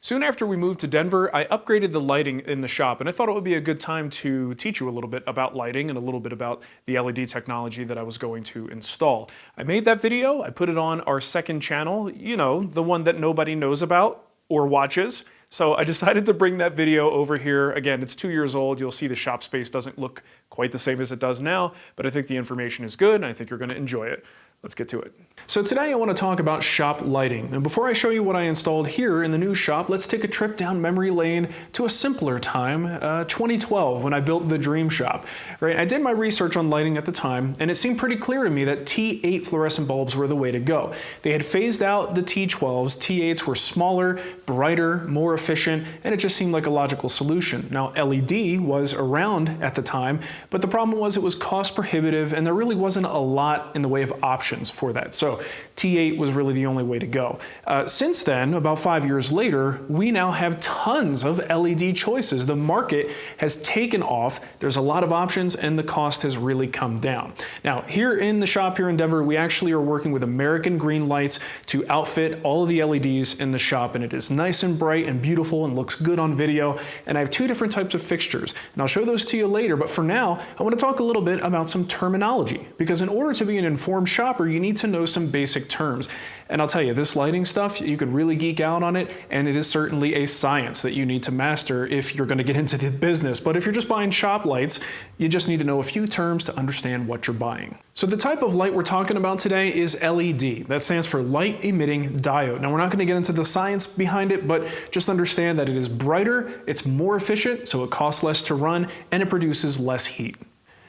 Soon after we moved to Denver, I upgraded the lighting in the shop, and I thought it would be a good time to teach you a little bit about lighting and a little bit about the LED technology that I was going to install. I made that video, I put it on our second channel, you know, the one that nobody knows about or watches. So I decided to bring that video over here. Again, it's 2 years old. You'll see the shop space doesn't look quite the same as it does now, but I think the information is good and I think you're going to enjoy it. Let's get to it. So today I want to talk about shop lighting. And before I show you what I installed here in the new shop, let's take a trip down memory lane to a simpler time, 2012, when I built the dream shop. Right? I did my research on lighting at the time, and it seemed pretty clear to me that T8 fluorescent bulbs were the way to go. They had phased out the T12s. T8s were smaller, brighter, more efficient, and it just seemed like a logical solution. Now, LED was around at the time, but the problem was it was cost prohibitive, and there really wasn't a lot in the way of options for that. So T8 was really the only way to go. Since then, about 5 years later, we now have tons of LED choices. The market has taken off. There's a lot of options and the cost has really come down. Now, here in the shop here in Denver, we actually are working with American Green lights to outfit all of the LEDs in the shop, and it is nice and bright and beautiful and looks good on video. And I have two different types of fixtures, and I'll show those to you later. But for now, I want to talk a little bit about some terminology, because in order to be an informed shopper, you need to know some basic terms. And I'll tell you, this lighting stuff, you could really geek out on it, and it is certainly a science that you need to master if you're going to get into the business. But if you're just buying shop lights, you just need to know a few terms to understand what you're buying. So the type of light we're talking about today is LED. That stands for light emitting diode. Now, we're not going to get into the science behind it, but just understand that it is brighter, it's more efficient, so it costs less to run, and it produces less heat.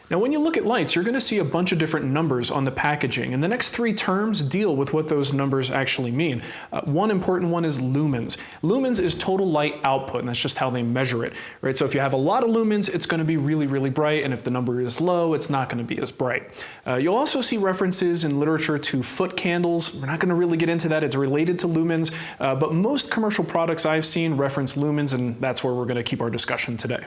Now, when you look at lights, you're going to see a bunch of different numbers on the packaging, and the next three terms deal with what those numbers actually mean. One important one is lumens. Lumens is total light output, and that's just how they measure it, right? So if you have a lot of lumens, it's going to be really, really bright, and if the number is low, it's not going to be as bright. You'll also see references in literature to foot candles. We're not going to really get into that. It's related to lumens, but most commercial products I've seen reference lumens, and that's where we're going to keep our discussion today.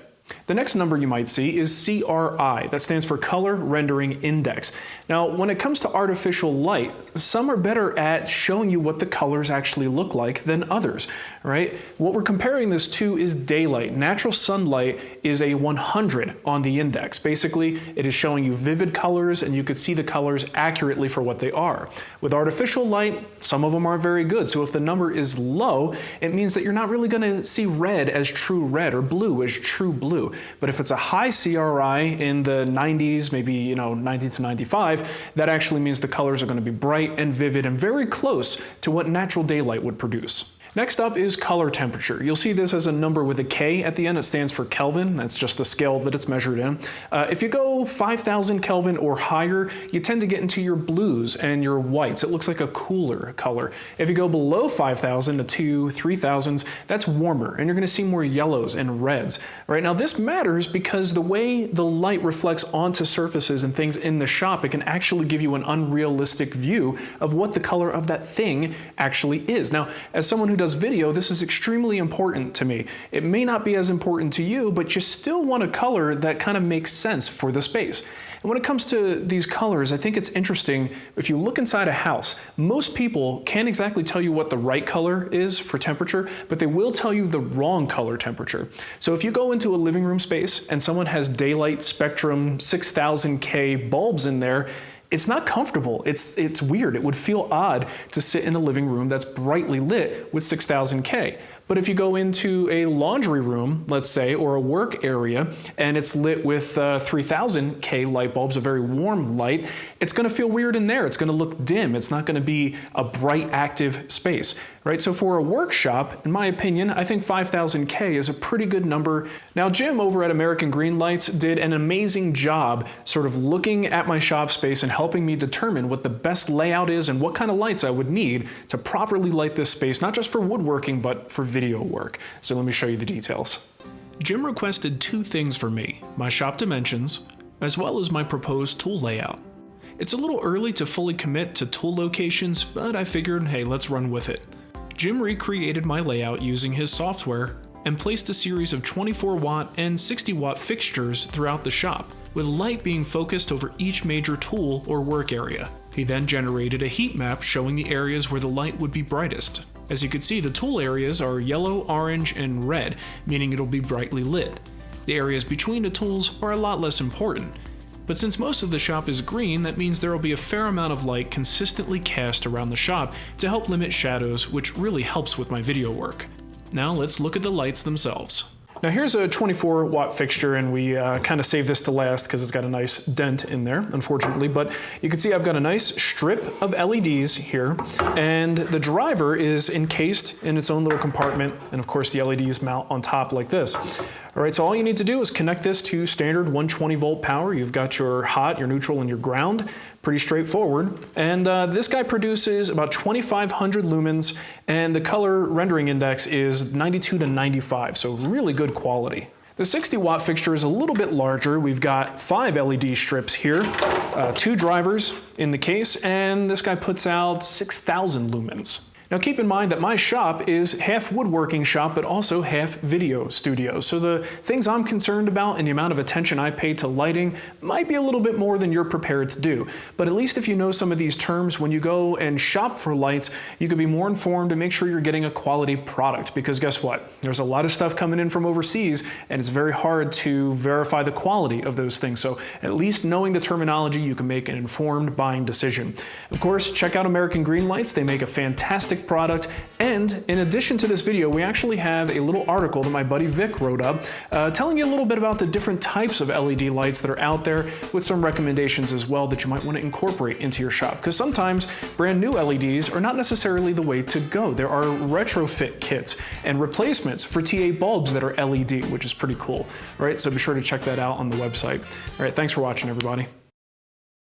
The next number you might see is CRI. That stands for Color Rendering Index. Now, when it comes to artificial light, some are better at showing you what the colors actually look like than others, right? What we're comparing this to is daylight. Natural sunlight is a 100 on the index. Basically, it is showing you vivid colors, and you could see the colors accurately for what they are. With artificial light, some of them aren't very good. So if the number is low, it means that you're not really going to see red as true red or blue as true blue. But if it's a high CRI in the 90s, maybe 90 to 95, that actually means the colors are going to be bright and vivid and very close to what natural daylight would produce. Next up is color temperature. You'll see this as a number with a K at the end. It stands for Kelvin. That's just the scale that it's measured in. If you go 5,000 Kelvin or higher, you tend to get into your blues and your whites. It looks like a cooler color. If you go below 5,000 to 2,000, 3,000s, that's warmer, and you're going to see more yellows and reds. Right now, this matters because the way the light reflects onto surfaces and things in the shop, it can actually give you an unrealistic view of what the color of that thing actually is. Now, as someone who does video, this is extremely important to me. It may not be as important to you, but you still want a color that kind of makes sense for the space. And when it comes to these colors, I think it's interesting. If you look inside a house, most people can't exactly tell you what the right color is for temperature, but they will tell you the wrong color temperature. So if you go into a living room space and someone has daylight spectrum 6000K bulbs in there, it's not comfortable. It's weird. It would feel odd to sit in a living room that's brightly lit with 6000K. But if you go into a laundry room, let's say, or a work area, and it's lit with 3000K light bulbs, a very warm light, it's going to feel weird in there. It's going to look dim. It's not going to be a bright, active space, right? So for a workshop, in my opinion, I think 5000K is a pretty good number. Now, Jim over at American Green Lights did an amazing job sort of looking at my shop space and helping me determine what the best layout is and what kind of lights I would need to properly light this space, not just for woodworking, but for video work. So let me show you the details. Jim requested two things for me, my shop dimensions, as well as my proposed tool layout. It's a little early to fully commit to tool locations, but I figured, hey, let's run with it. Jim recreated my layout using his software and placed a series of 24 watt and 60 watt fixtures throughout the shop, with light being focused over each major tool or work area. He then generated a heat map showing the areas where the light would be brightest. As you can see, the tool areas are yellow, orange, and red, meaning it'll be brightly lit. The areas between the tools are a lot less important. But since most of the shop is green, that means there will be a fair amount of light consistently cast around the shop to help limit shadows, which really helps with my video work. Now let's look at the lights themselves. Now here's a 24 watt fixture, and we kind of saved this to last because it's got a nice dent in there, unfortunately, but you can see I've got a nice strip of LEDs here, and the driver is encased in its own little compartment, and of course the LEDs mount on top like this. All right, so all you need to do is connect this to standard 120 volt power. You've got your hot, your neutral, and your ground. Pretty straightforward. And this guy produces about 2,500 lumens, and the color rendering index is 92 to 95, so really good quality. The 60 watt fixture is a little bit larger. We've got 5 LED strips here, 2 drivers in the case, and this guy puts out 6,000 lumens. Now keep in mind that my shop is half woodworking shop, but also half video studio. So the things I'm concerned about and the amount of attention I pay to lighting might be a little bit more than you're prepared to do. But at least if you know some of these terms, when you go and shop for lights, you can be more informed and make sure you're getting a quality product. Because guess what? There's a lot of stuff coming in from overseas, and it's very hard to verify the quality of those things. So at least knowing the terminology, you can make an informed buying decision. Of course, check out American Green Lights. They make a fantastic product, and in addition to this video, we actually have a little article that my buddy Vic wrote up telling you a little bit about the different types of LED lights that are out there, with some recommendations as well that you might want to incorporate into your shop, because sometimes brand new LEDs are not necessarily the way to go. There are retrofit kits and replacements for TA bulbs that are LED, which is pretty cool. All right, so be sure to check that out on the website. All right, thanks for watching, everybody.